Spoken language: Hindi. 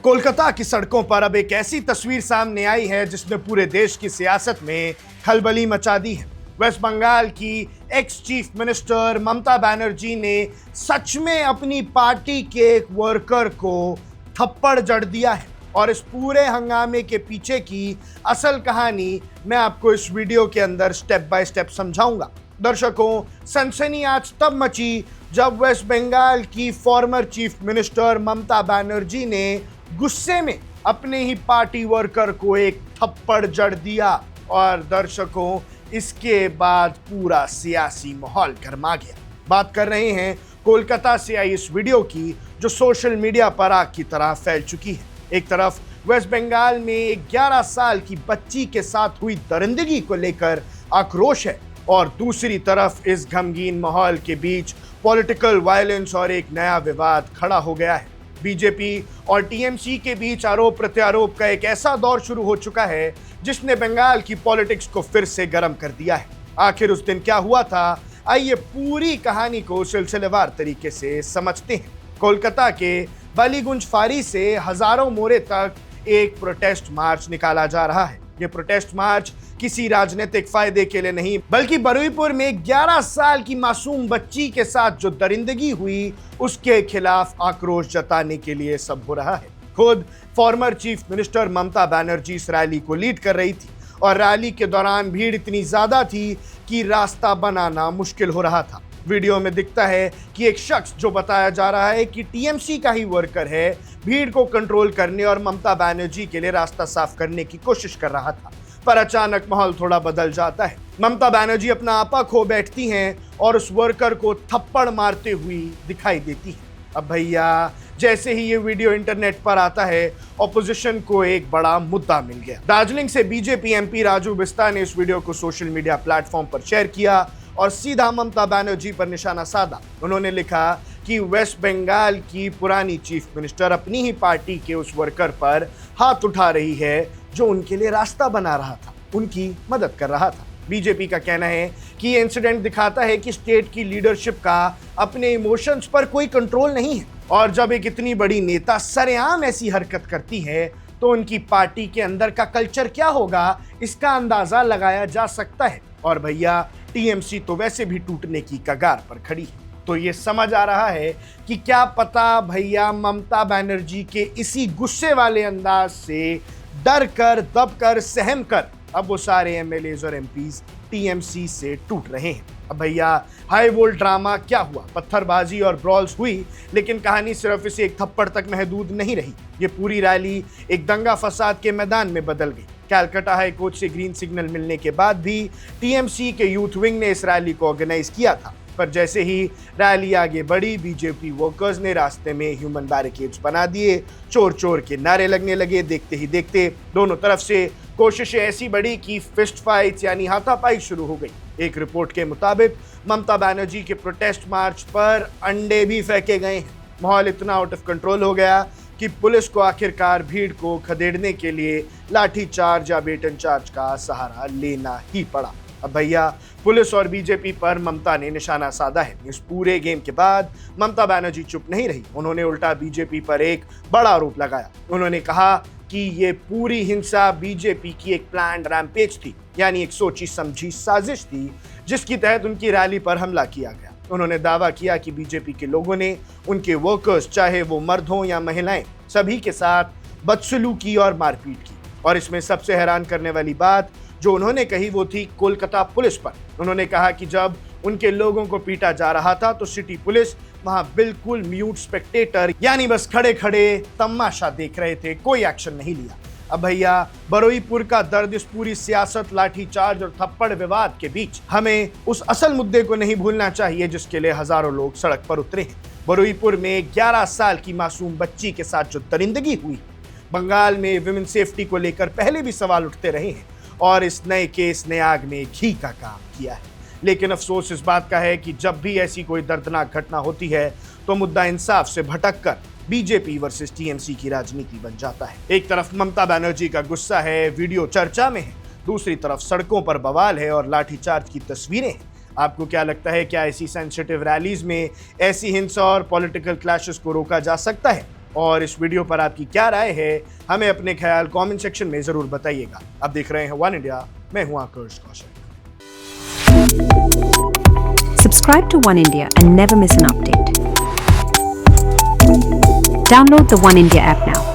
कोलकाता की सड़कों पर अब एक ऐसी तस्वीर सामने आई है जिसने पूरे देश की सियासत में खलबली मचा दी है। वेस्ट बंगाल की ex chief minister Mamata Banerjee ने सच में अपनी पार्टी के एक वर्कर को थप्पड़ जड़ दिया है और इस पूरे हंगामे के पीछे की असल कहानी मैं आपको इस वीडियो के अंदर स्टेप बाय स्टेप समझाऊंगा। दर्शकों, सनसनी आज तब मची जब वेस्ट बंगाल की former chief minister Mamata Banerjee ने गुस्से में अपने ही पार्टी वर्कर को एक थप्पड़ जड़ दिया और दर्शकों, इसके बाद पूरा सियासी माहौल गरमा गया। बात कर रहे हैं कोलकाता से आई इस वीडियो की जो सोशल मीडिया पर आग की तरह फैल चुकी है। एक तरफ वेस्ट बंगाल में एक 11 साल की बच्ची के साथ हुई दरिंदगी को लेकर आक्रोश है और दूसरी तरफ इस गमगीन माहौल के बीच पॉलिटिकल वायलेंस और एक नया विवाद खड़ा हो गया है। बीजेपी और टीएमसी के बीच आरोप प्रत्यारोप का एक ऐसा दौर शुरू हो चुका है जिसने बंगाल की पॉलिटिक्स को फिर से गर्म कर दिया है। आखिर उस दिन क्या हुआ था, आइए पूरी कहानी को सिलसिलेवार तरीके से समझते हैं। कोलकाता के बालीगंज फारी से हजारों मोरे तक एक प्रोटेस्ट मार्च निकाला जा रहा है। ये प्रोटेस्ट मार्च किसी राजनीतिक फायदे के लिए नहीं बल्कि बरुईपुर में 11 साल की मासूम बच्ची के साथ जो दरिंदगी हुई उसके खिलाफ आक्रोश जताने के लिए सब हो रहा है। खुद former chief minister Mamata Banerjee इस रैली को लीड कर रही थी और रैली के दौरान भीड़ इतनी ज्यादा थी कि रास्ता बनाना मुश्किल हो रहा था। वीडियो में दिखता है कि एक शख्स जो बताया जा रहा है कि टीएमसी का ही वर्कर है, भीड़ को कंट्रोल करने और ममता बनर्जी के लिए रास्ता साफ करने की कोशिश कर रहा था, पर अचानक माहौल थोड़ा बदल जाता है। ममता बनर्जी अपना आपा खो बैठती हैं और उस वर्कर को थप्पड़ मारते हुई दिखाई देती है। अब भैया, जैसे ही ये वीडियो इंटरनेट पर आता है, ऑपोजिशन को एक बड़ा मुद्दा मिल गया। दार्जिलिंग से बीजेपी एमपी राजू बिस्ता ने इस वीडियो को सोशल मीडिया प्लेटफॉर्म पर शेयर किया और सीधा ममता बनर्जी पर निशाना साधा। उन्होंने लिखा कि वेस्ट बंगाल की पुरानी चीफ मिनिस्टर अपनी ही पार्टी के उस वर्कर पर हाथ उठा रही है जो उनके लिए रास्ता बना रहा था, उनकी मदद कर रहा था। बीजेपी का कहना है कि ये इंसिडेंट दिखाता है कि स्टेट की लीडरशिप का अपने इमोशंस पर कोई कंट्रोल नहीं है और जब एक इतनी बड़ी नेता सरेआम ऐसी हरकत करती है तो उनकी पार्टी के अंदर का कल्चर क्या होगा, इसका अंदाजा लगाया जा सकता है। और भैया, टीएमसी तो वैसे भी टूटने की कगार पर खड़ी है। तो ये समझ आ रहा है कि क्या पता भैया ममता बनर्जी के इसी गुस्से वाले अंदाज से डर कर, दब कर, सहम कर अब वो सारे एमएलएज और एमपीज टीएमसी से टूट रहे हैं। अब भैया, हाई वोल्ट ड्रामा क्या हुआ, पत्थरबाजी और ब्रॉल्स हुई, लेकिन कहानी सिर्फ इसे एक थप्पड़ तक महदूद नहीं रही। ये पूरी रैली एक दंगा फसाद के मैदान में बदल गई। कलकत्ता हाई कोर्ट से ग्रीन सिग्नल मिलने के बाद भी टीएमसी के यूथ विंग ने इस रैली को ऑर्गेनाइज किया था, पर जैसे ही रैली आगे बढ़ी, बीजेपी वर्कर्स ने रास्ते में ह्यूमन बैरिकेड्स बना दिए, चोर चोर के नारे लगने लगे। देखते ही देखते दोनों तरफ से कोशिशें ऐसी बढ़ी कि फिस्ट फाइट्स यानी हाथापाई शुरू हो गई। एक रिपोर्ट के मुताबिक ममता बनर्जी के प्रोटेस्ट मार्च पर अंडे भी फेंके गए हैं। माहौल इतना आउट ऑफ कंट्रोल हो गया कि पुलिस को आखिरकार भीड़ को खदेड़ने के लिए लाठी चार्ज या बेटन चार्ज का सहारा लेना ही पड़ा। अब भैया, पुलिस और बीजेपी पर ममता ने निशाना साधा है। इस पूरे गेम के बाद ममता बनर्जी चुप नहीं रही। उन्होंने उल्टा बीजेपी पर एक बड़ा आरोप लगाया। उन्होंने कहा कि ये पूरी हिंसा बीजेपी की एक प्लान्ड रैम्पेज थी, यानी एक सोची समझी साजिश थी जिसकी तहत उनकी रैली पर हमला किया गया। उन्होंने दावा किया कि बीजेपी के लोगों ने उनके वर्कर्स, चाहे वो मर्द हों या महिलाएं, सभी के साथ बदसलूकी और मारपीट की। और इसमें सबसे हैरान करने वाली बात जो उन्होंने कही वो थी कोलकाता पुलिस पर। उन्होंने कहा कि जब उनके लोगों को पीटा जा रहा था तो सिटी पुलिस वहां बिल्कुल म्यूट स्पेक्टेटर यानी बस खड़े खड़े तमाशा देख रहे थे, कोई एक्शन नहीं लिया। अब भैया, बरुईपुर का दर्द, इस पूरी सियासत, लाठीचार्ज और थप्पड़ विवाद के बीच हमें उस असल मुद्दे को नहीं भूलना चाहिए जिसके लिए हजारों लोग सड़क पर उतरे हैं। बरुईपुर में 11 साल की मासूम बच्ची के साथ जो दरिंदगी हुई, बंगाल में विमेन सेफ्टी को लेकर पहले भी सवाल उठते रहे हैं और इस नए केस ने आग में घी का काम किया है। लेकिन अफसोस इस बात का है कि जब भी ऐसी कोई दर्दनाक घटना होती है तो मुद्दा इंसाफ से भटक कर बीजेपी वर्सेस टीएमसी की राजनीति बन जाता है। एक तरफ ममता बनर्जी का गुस्सा है, वीडियो चर्चा में है, दूसरी तरफ सड़कों पर बवाल है और लाठीचार्ज की तस्वीरें हैं। आपको क्या लगता है, क्या ऐसी सेंसिटिव रैलीज में ऐसी हिंसा और पॉलिटिकल क्लैशेस को रोका जा सकता है? और इस वीडियो पर आपकी क्या राय है, हमें अपने ख्याल कमेंट सेक्शन में जरूर बताइएगा। आप देख रहे हैं वन इंडिया, मैं हूं आकर्ष Kaushik. Subscribe to One India and never miss an update. Download the One India app now.